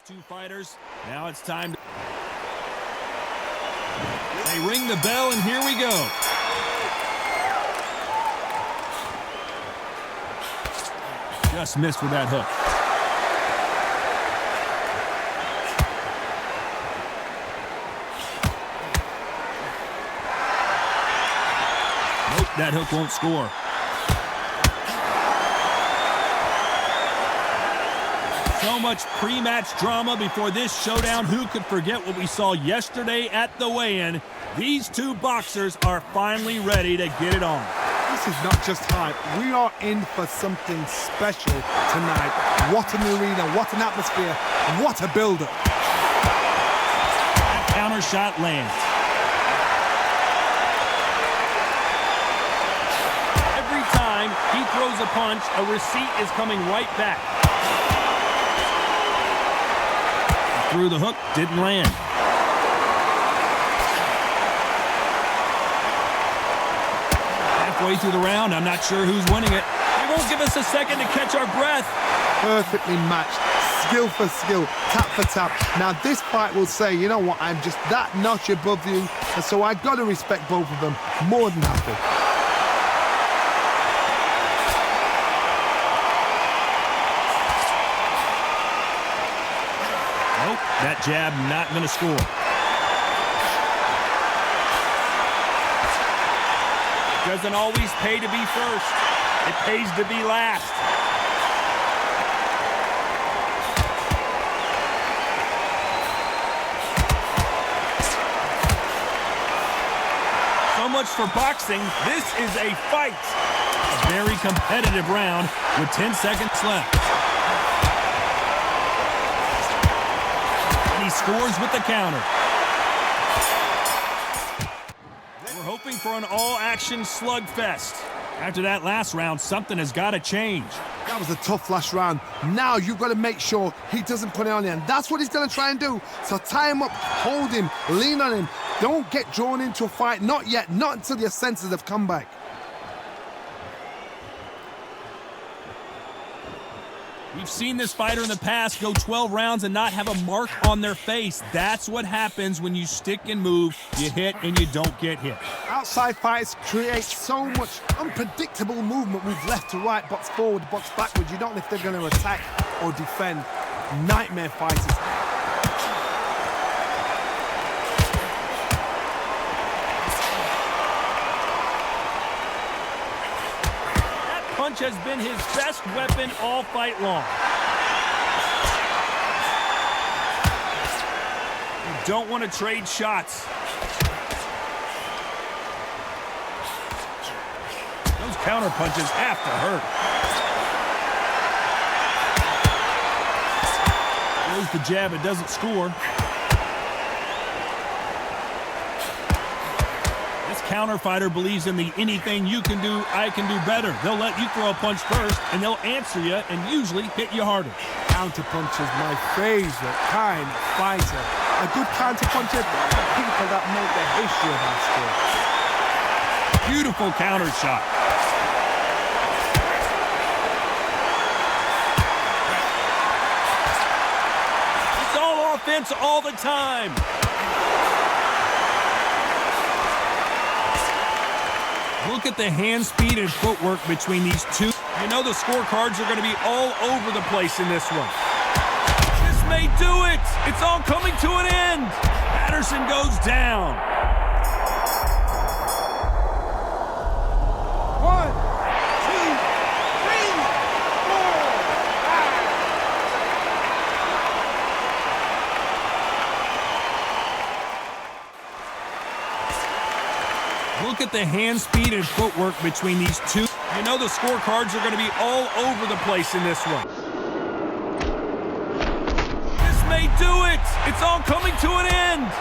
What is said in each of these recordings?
Two fighters. Now it's time to... They ring the bell, and here we go. Just missed with that hook. Nope, that hook won't score. So much pre-match drama before this showdown. Who could forget what we saw yesterday at the weigh-in? These two boxers are finally ready to get it on. This is not just hype. We are in for something special tonight. What an arena, what an atmosphere, what a build-up. That counter shot lands. Every time he throws a punch, a receipt is coming right back. Through the hook, didn't land. Halfway through the round, I'm not sure who's winning it. They won't give us a second to catch our breath. Perfectly matched, skill for skill, tap for tap. Now this fight will say, you know what, I'm just that notch above you, and so I've got to respect both of them more than happy. That jab not going to score. It doesn't always pay to be first. It pays to be last. So much for boxing. This is a fight. A very competitive round with 10 seconds left. Scores with the counter. We're hoping for an all-action slugfest. After that last round, something has got to change. That was a tough last round. Now you've got to make sure he doesn't put it on you, and that's what he's going to try and do. So tie him up, hold him, lean on him. Don't get drawn into a fight. Not yet. Not until your senses have come back. We've seen this fighter in the past go 12 rounds and not have a mark on their face. That's what happens when you stick and move. You hit and you don't get hit. Outside fights create so much unpredictable movement. Move left to right, box forward, box backwards. You don't know if they're going to attack or defend. Nightmare fighters. Punch has been his best weapon all fight long. You don't want to trade shots. Those counter punches have to hurt. There's the jab, it doesn't score. Counter fighter believes in the anything you can do, I can do better. They'll let you throw a punch first, and they'll answer you and usually hit you harder. Counter punch is my favorite kind of fighter. A good counter puncher, people that make the history of our sport. Beautiful counter shot. It's all offense all the time. Look at the hand speed and footwork between these two. You know the scorecards are going to be all over the place in this one. This may do it. It's all coming to an end. Patterson goes down. 1, 2, 3, 4, 5. Look at the hand speed and footwork between these two. You know the scorecards are going to be all over the place in this one. This may do it. It's all coming to an end.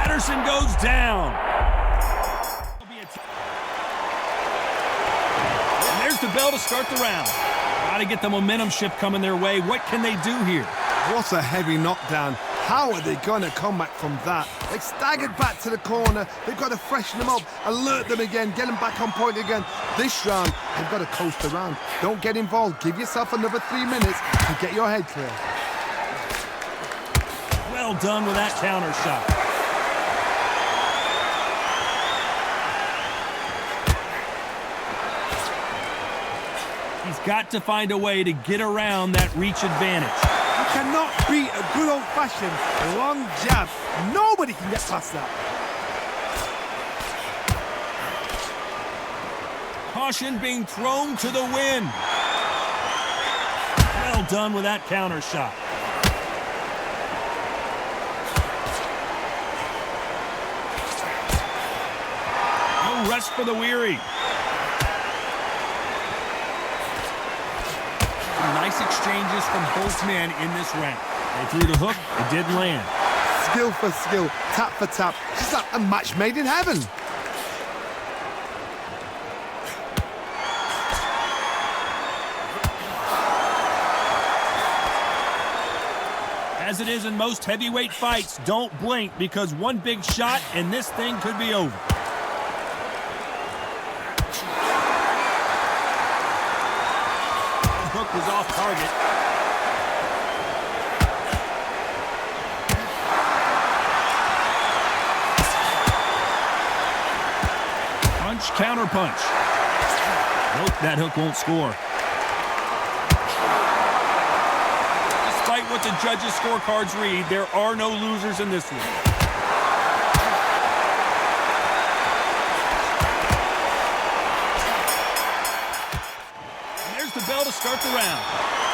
Patterson goes down. And there's the bell to start the round. Got to get the momentum shift coming their way. What can they do here? What a heavy knockdown. How are they going to come back from that? They've staggered back to the corner. They've got to freshen them up, alert them again, get them back on point again. This round, they've got to coast around. Don't get involved. Give yourself another 3 minutes to get your head clear. Well done with that counter shot. He's got to find a way to get around that reach advantage. You cannot beat a good old-fashioned long jab. Nobody can get past that. Caution being thrown to the wind. Well done with that counter shot. No rest for the weary. Nice exchanges from both men in this round. They threw the hook, it didn't land. Skill for skill, tap for tap. It's like a match made in heaven. As it is in most heavyweight fights, don't blink because one big shot and this thing could be over. The hook was off target. Punch, counter punch. Nope, that hook won't score. Despite what the judges' scorecards read, there are no losers in this one. And there's the bell to start the round.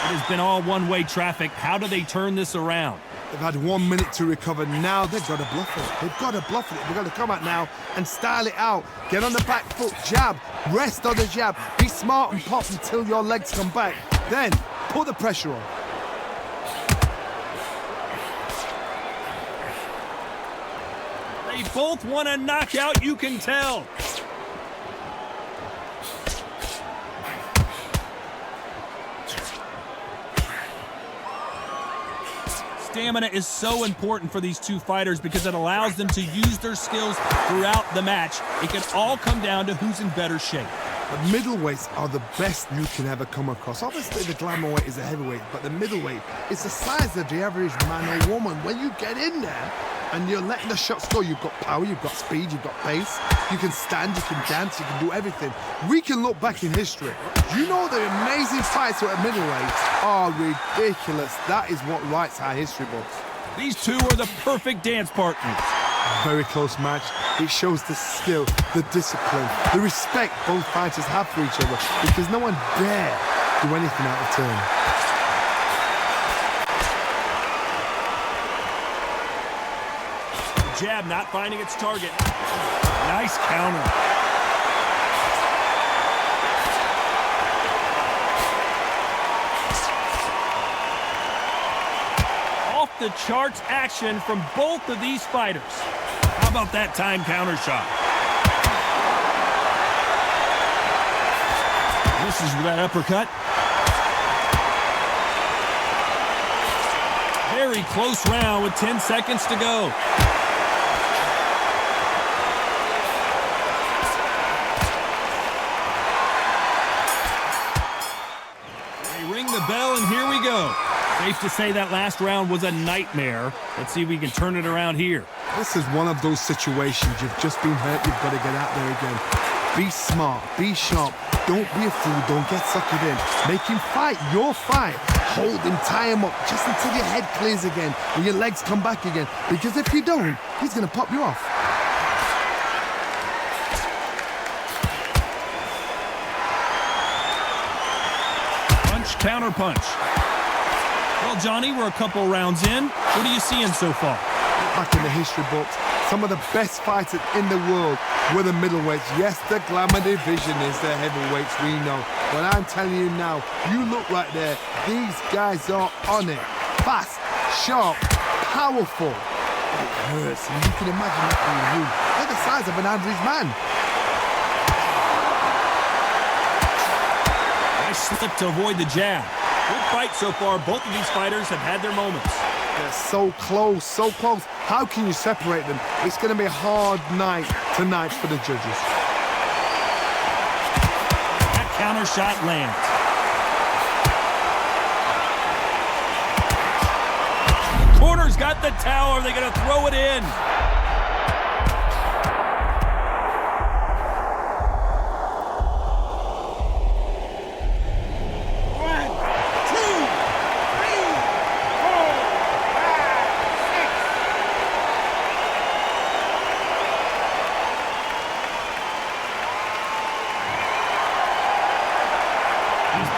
It has been all one-way traffic. How do they turn this around? They've had 1 minute to recover. Now they've got to bluff it. They've got to bluff it. They've got to come out now and style it out. Get on the back foot, jab, rest on the jab. Be smart and pop until your legs come back. Then put the pressure on. They both want a knockout, you can tell. Stamina is so important for these two fighters because it allows them to use their skills throughout the match. It can all come down to who's in better shape. But middleweights are the best you can ever come across. Obviously, the glamour weight is a heavyweight, but the middleweight is the size of the average man or woman. When you get in there and you're letting the shots go, you've got power, you've got speed, you've got pace. You can stand, you can dance, you can do everything. We can look back in history. You know the amazing fights at middleweight are ridiculous. That is what writes our history books. These two are the perfect dance partners. Very close match. It shows the skill, the discipline, the respect both fighters have for each other because no one dare do anything out of turn. Jab not finding its target. Nice counter. Off the charts action from both of these fighters. How about that time counter shot? Misses with that uppercut. Very close round with 10 seconds to go. They ring the bell and here we go. Safe to say that last round was a nightmare. Let's see if we can turn it around here. This is one of those situations you've just been hurt, you've got to get out there again. Be smart, be sharp, don't be a fool, don't get suckered in. Make him fight your fight. Hold him, tie him up, just until your head clears again and your legs come back again. Because if you don't, he's going to pop you off. Punch, counter punch. Well, Johnny, we're a couple rounds in. What are you seeing so far? Back in the history books, some of the best fighters in the world were the middleweights. Yes, the glamour division is the heavyweights, we know. But I'm telling you now, you look right there, these guys are on it. Fast, sharp, powerful. It hurts, and you can imagine that being you. They're the size of an average man. Nice slip to avoid the jab. Good fight so far. Both of these fighters have had their moments. They're so close, so close. How can you separate them? It's going to be a hard night tonight for the judges. That counter shot lands. The corner's got got the towel. Are they going to throw it in?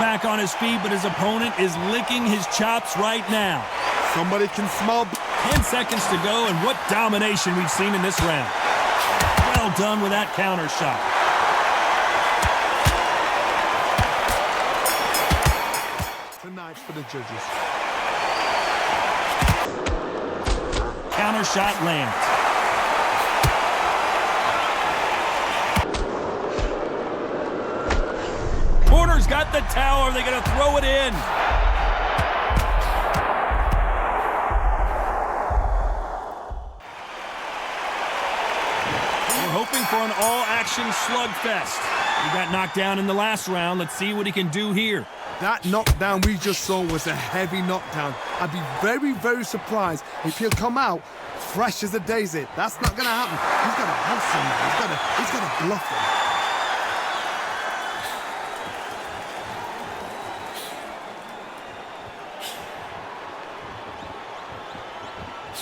Back on his feet, but his opponent is licking his chops right now. Somebody can smell. 10 seconds to go, and what domination we've seen in this round. Well done with that counter shot. Tonight for the judges. Counter shot lands. Corner's got the towel. Are they going to throw it in? We're hoping for an all-action slugfest. He got knocked down in the last round. Let's see what he can do here. That knockdown we just saw was a heavy knockdown. I'd be very, very surprised if he'll come out fresh as a daisy. That's not going to happen. He's got to hustle him. He's got to bluff him.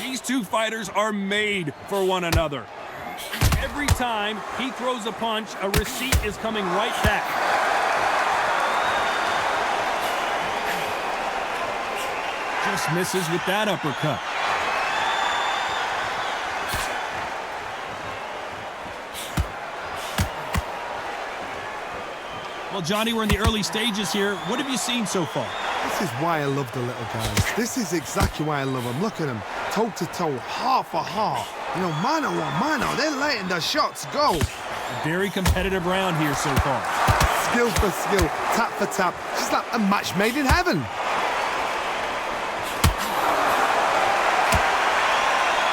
These two fighters are made for one another. Every time he throws a punch, a receipt is coming right back. Just misses with that uppercut. Well, Johnny, we're in the early stages here. What have you seen so far? This is why I love the little guys. This is exactly why I love them. Look at them, toe-to-toe, heart for heart. You know, mano a mano, they're letting the shots go. A very competitive round here so far. Skill for skill, tap for tap, just like a match made in heaven.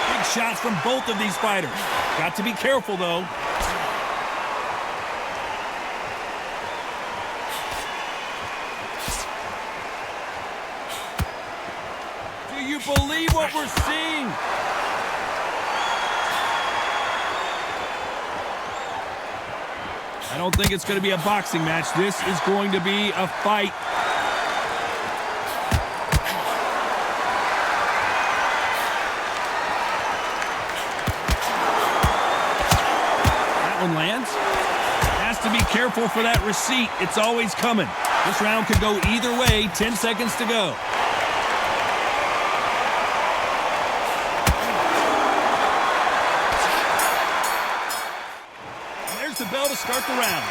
Big shots from both of these fighters. Got to be careful, though. Do you believe what we're seeing? I don't think it's going to be a boxing match. This is going to be a fight. That one lands. Has to be careful for that receipt. It's always coming. This round could go either way. 10 seconds to go. The bell to start the round.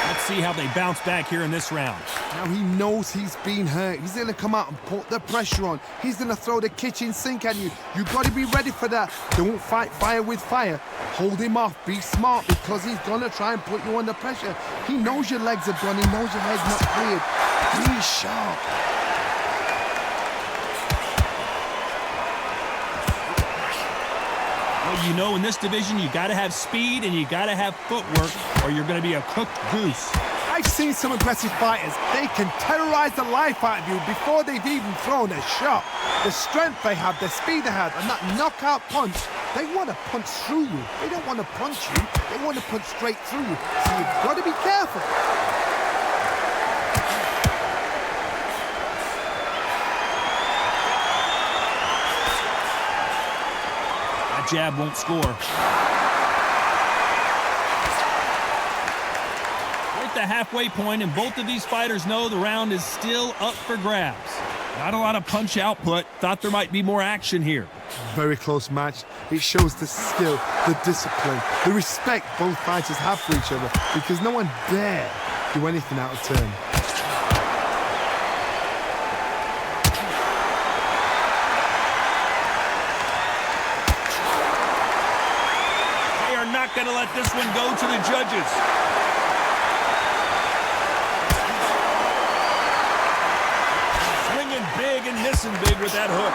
Let's see how they bounce back here in this round. Now he knows he's been hurt. He's going to come out and put the pressure on. He's going to throw the kitchen sink at you. You've got to be ready for that. Don't fight fire with fire. Hold him off. Be smart because he's going to try and put you under pressure. He knows your legs are gone. He knows your head's not cleared. Be sharp. You know, in this division, you got to have speed and you got to have footwork or you're going to be a cooked goose. I've seen some aggressive fighters. They can terrorize the life out of you before they've even thrown a shot. The strength they have, the speed they have, and that knockout punch, they want to punch through you. They don't want to punch you. They want to punch straight through you. So you've got to be careful. Jab won't score. We're at the halfway point, and both of these fighters know the round is still up for grabs. Not a lot of punch output. Thought there might be more action here. Very close match. It shows the skill, the discipline, the respect both fighters have for each other because no one dare do anything out of turn. Not going to let this one go to the judges. Swinging big and missing big with that hook.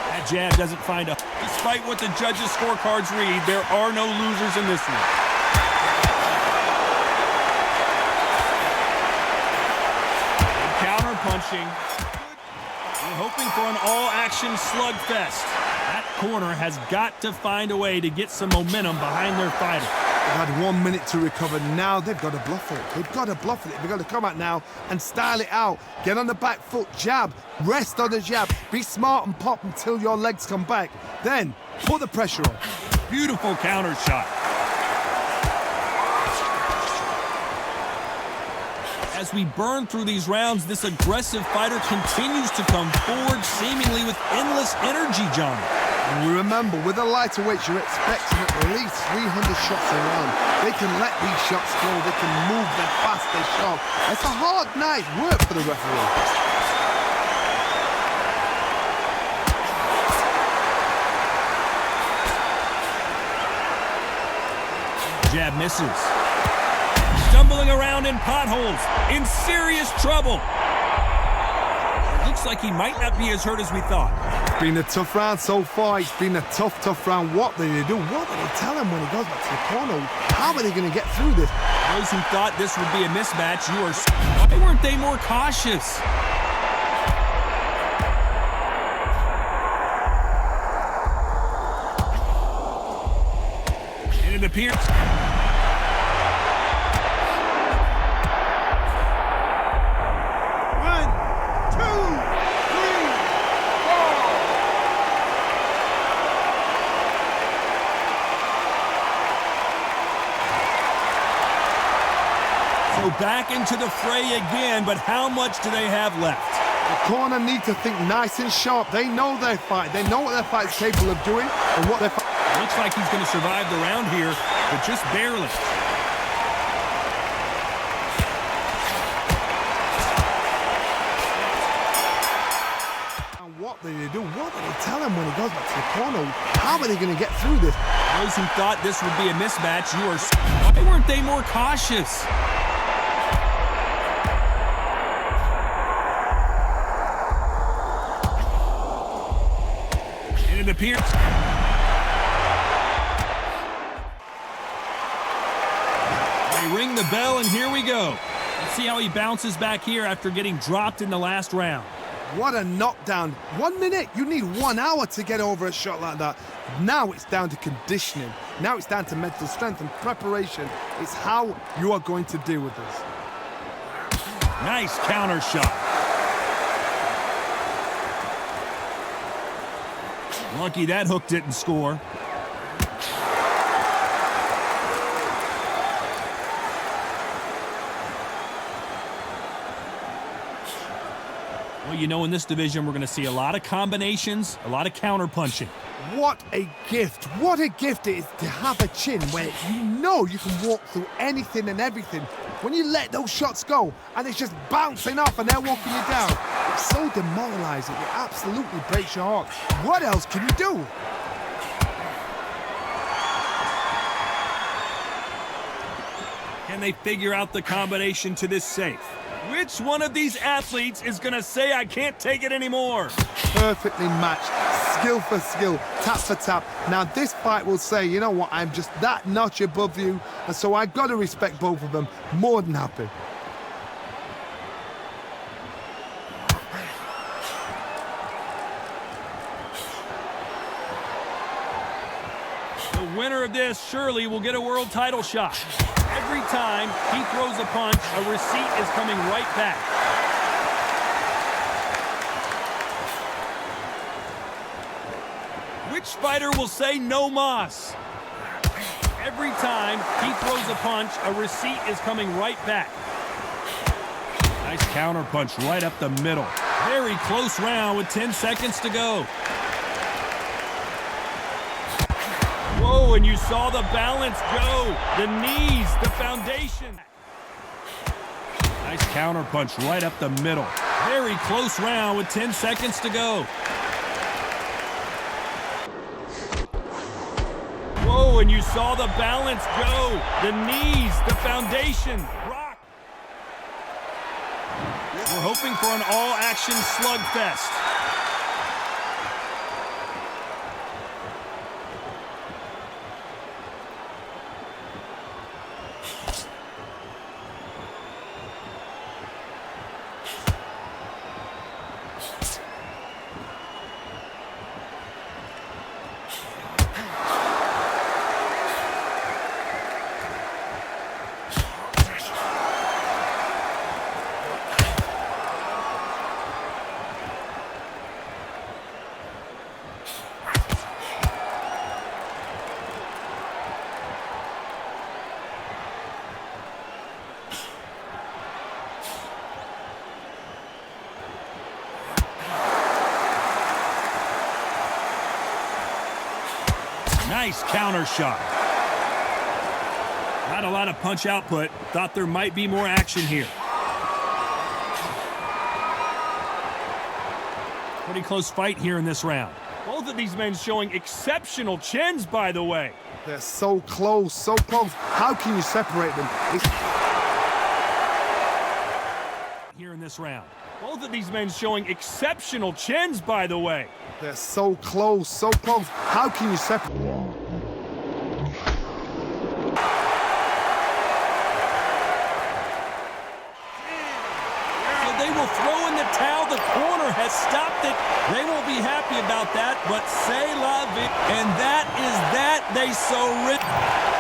That jab doesn't find a... Despite what the judges' scorecards read, there are no losers in this one. watching. We're hoping for an all-action slugfest. That corner has got to find a way to get some momentum behind their fighter. They've had 1 minute to recover. Now they've got to bluff it. They've got to bluff it. They've got to come out now and style it out. Get on the back foot, jab, rest on the jab. Be smart and pop until your legs come back. Then put the pressure on. Beautiful counter shot. As we burn through these rounds, this aggressive fighter continues to come forward, seemingly with endless energy, John. And remember, with the lighter weights, you're expecting at least 300 shots a round. They can let these shots go. They can move them fast, they're sharp. It's a hard night work for the referee. Jab misses. Stumbling around in potholes, in serious trouble. Looks like he might not be as hurt as we thought. It's been a tough round so far. It's been a tough round. What do they do? What do they tell him when he goes back to the corner? How are they going to get through this? Those who thought this would be a mismatch, why weren't they more cautious? And it appears... So back into the fray again, but how much do they have left? The corner need to think nice and sharp. They know their fight. They know what their fight's capable of doing and what their fight... Looks like he's going to survive the round here, but just barely. And what do they do? What do they tell him when he goes back to the corner? How are they going to get through this? Those who thought this would be a mismatch, why weren't they more cautious? And it appears... They ring the bell, and here we go. Let's see how he bounces back here after getting dropped in the last round. What a knockdown. 1 minute. You need 1 hour to get over a shot like that. Now it's down to conditioning. Now it's down to mental strength and preparation. It's how you are going to deal with this. Nice counter shot. Lucky that hook didn't score. Well, you know, in this division, we're going to see a lot of combinations, a lot of counter punching. What a gift. What a gift it is to have a chin where you know you can walk through anything and everything. When you let those shots go and it's just bouncing off and they're walking you down, it's so demoralizing. It absolutely breaks your heart. What else can you do? Can they figure out the combination to this safe? Which one of these athletes is going to say, I can't take it anymore? Perfectly matched, skill for skill, tap for tap. Now this fight will say, you know what, I'm just that notch above you, and so I've got to respect both of them. More than happy. The winner of this surely will get a world title shot. Every time he throws a punch, a receipt is coming right back. Which fighter will say no mas? Every time he throws a punch, a receipt is coming right back. Nice counter punch right up the middle. Very close round with 10 seconds to go. Whoa, and you saw the balance go. The knees, the foundation. Nice counter punch right up the middle. Very close round with 10 seconds to go. Whoa, and you saw the balance go. The knees, the foundation. Rock. We're hoping for an all-action slugfest. Nice counter shot. Not a lot of punch output. Thought there might be more action here. Pretty close fight here in this round. Both of these men showing exceptional chins, by the way. They're so close, so close. How can you separate them? Here in this round. Both of these men showing exceptional chins, by the way. They're so close, so close. How can you separate? So they will throw in the towel. The corner has stopped it. They won't be happy about that, but c'est la vie. And that is that. They so rich.